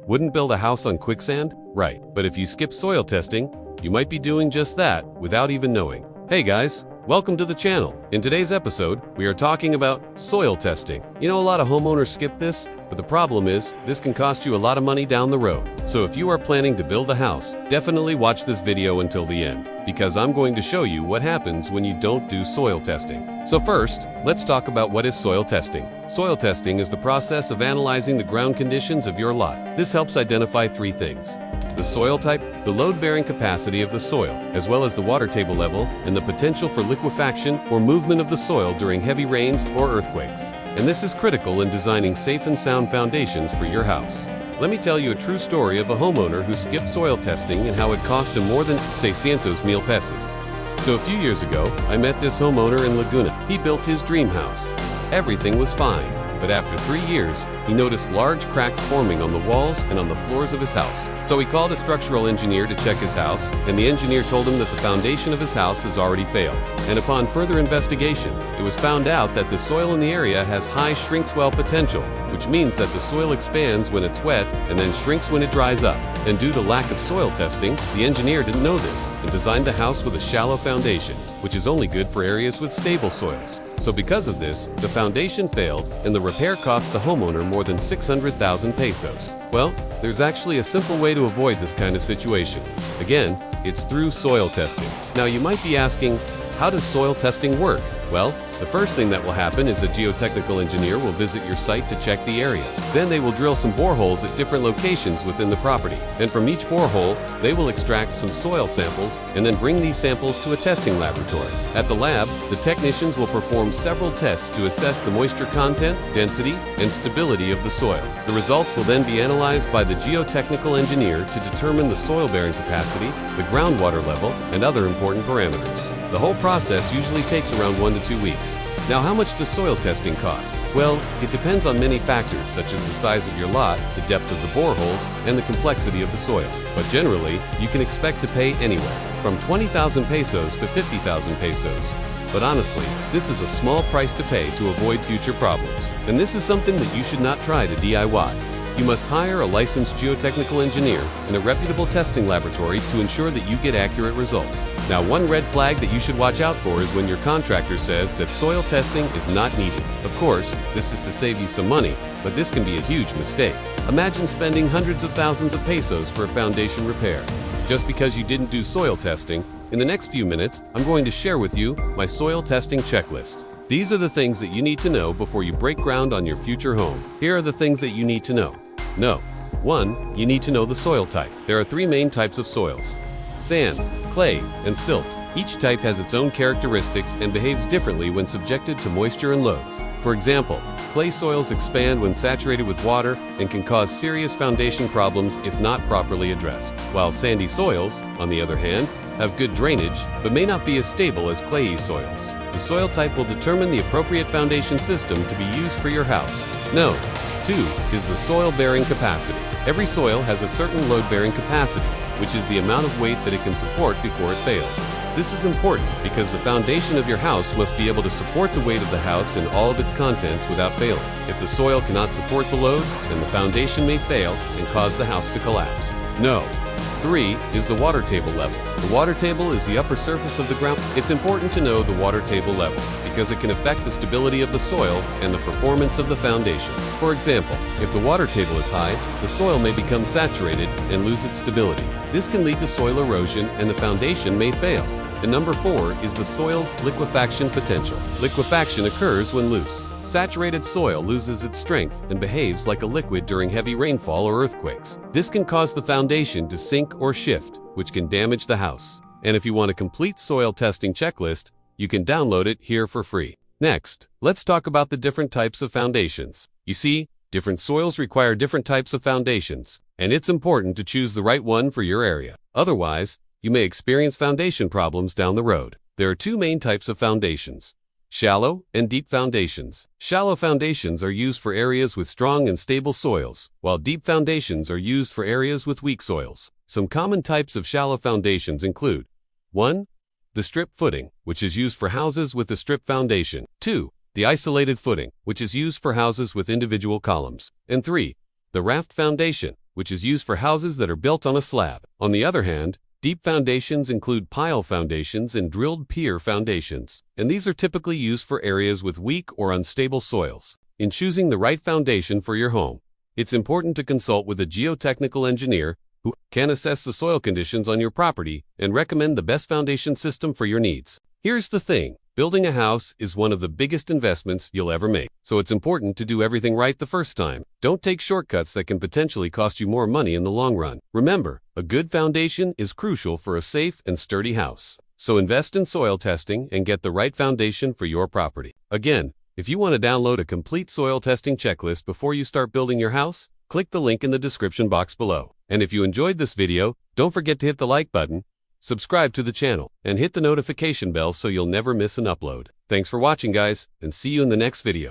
Wouldn't build a house on quicksand? Right. But if you skip soil testing, you might be doing just that without even knowing. Hey guys, welcome to the channel. In today's episode, we are talking about soil testing. You know, a lot of homeowners skip this, but the problem is this can cost you a lot of money down the road. So if you are planning to build a house, definitely watch this video until the end, because I'm going to show you what happens when you don't do soil testing. So first, let's talk about what is soil testing. Soil testing is the process of analyzing the ground conditions of your lot. This helps identify three things: the soil type, the load-bearing capacity of the soil, as well as the water table level and the potential for liquefaction or movement of the soil during heavy rains or earthquakes. And this is critical in designing safe and sound foundations for your house. Let me tell you a true story of a homeowner who skipped soil testing and how it cost him more than 600,000 pesos. So a few years ago, I met this homeowner in Laguna. He built his dream house. Everything was fine. But after 3 years, he noticed large cracks forming on the walls and on the floors of his house. So he called a structural engineer to check his house, and the engineer told him that the foundation of his house has already failed. And upon further investigation, it was found out that the soil in the area has high shrink-swell potential, which means that the soil expands when it's wet and then shrinks when it dries up. And due to lack of soil testing, the engineer didn't know this and designed the house with a shallow foundation, which is only good for areas with stable soils. So because of this, the foundation failed and the repair cost the homeowner more than 600,000 pesos. Well, there's actually a simple way to avoid this kind of situation. Again, it's through soil testing. Now you might be asking, how does soil testing work? Well, the first thing that will happen is a geotechnical engineer will visit your site to check the area. Then they will drill some boreholes at different locations within the property. And from each borehole, they will extract some soil samples and then bring these samples to a testing laboratory. At the lab, the technicians will perform several tests to assess the moisture content, density, and stability of the soil. The results will then be analyzed by the geotechnical engineer to determine the soil-bearing capacity, the groundwater level, and other important parameters. The whole process usually takes around 1 to 2 weeks. Now, how much does soil testing cost? Well, it depends on many factors, such as the size of your lot, the depth of the boreholes, and the complexity of the soil. But generally, you can expect to pay anywhere from 20,000 pesos to 50,000 pesos. But honestly, this is a small price to pay to avoid future problems. And this is something that you should not try to DIY. You must hire a licensed geotechnical engineer and a reputable testing laboratory to ensure that you get accurate results. Now, one red flag that you should watch out for is when your contractor says that soil testing is not needed. Of course, this is to save you some money, but this can be a huge mistake. Imagine spending hundreds of thousands of pesos for a foundation repair, just because you didn't do soil testing. In the next few minutes, I'm going to share with you my soil testing checklist. These are the things that you need to know before you break ground on your future home. Here are the things that you need to know. 1. You need to know the soil type. There are 3 main types of soils: sand, clay, and silt. Each type has its own characteristics and behaves differently when subjected to moisture and loads. For example, clay soils expand when saturated with water and can cause serious foundation problems if not properly addressed, while sandy soils, on the other hand, have good drainage but may not be as stable as clayey soils. The soil type will determine the appropriate foundation system to be used for your house. 2 is the soil-bearing capacity. Every soil has a certain load-bearing capacity, which is the amount of weight that it can support before it fails. This is important because the foundation of your house must be able to support the weight of the house and all of its contents without failing. If the soil cannot support the load, then the foundation may fail and cause the house to collapse. 3 is the water table level. The water table is the upper surface of the ground. It's important to know the water table level because it can affect the stability of the soil and the performance of the foundation. For example, if the water table is high, the soil may become saturated and lose its stability. This can lead to soil erosion and the foundation may fail. And 4 is the soil's liquefaction potential. Liquefaction occurs when loose, saturated soil loses its strength and behaves like a liquid during heavy rainfall or earthquakes. This can cause the foundation to sink or shift, which can damage the house. And if you want a complete soil testing checklist, you can download it here for free. Next, let's talk about the different types of foundations. You see, different soils require different types of foundations, and it's important to choose the right one for your area. Otherwise, you may experience foundation problems down the road. There are 2 main types of foundations: shallow and deep foundations. Shallow foundations are used for areas with strong and stable soils, while deep foundations are used for areas with weak soils. Some common types of shallow foundations include: 1. The strip footing, which is used for houses with a strip foundation. 2. The isolated footing, which is used for houses with individual columns. And 3. The raft foundation, which is used for houses that are built on a slab. On the other hand, deep foundations include pile foundations and drilled pier foundations, and these are typically used for areas with weak or unstable soils. In choosing the right foundation for your home, it's important to consult with a geotechnical engineer who can assess the soil conditions on your property and recommend the best foundation system for your needs. Here's the thing. Building a house is one of the biggest investments you'll ever make, so it's important to do everything right the first time. Don't take shortcuts that can potentially cost you more money in the long run. Remember, a good foundation is crucial for a safe and sturdy house. So invest in soil testing and get the right foundation for your property. Again, if you want to download a complete soil testing checklist before you start building your house, click the link in the description box below. And if you enjoyed this video, don't forget to hit the like button, subscribe to the channel, and hit the notification bell so you'll never miss an upload. Thanks for watching, guys, and see you in the next video.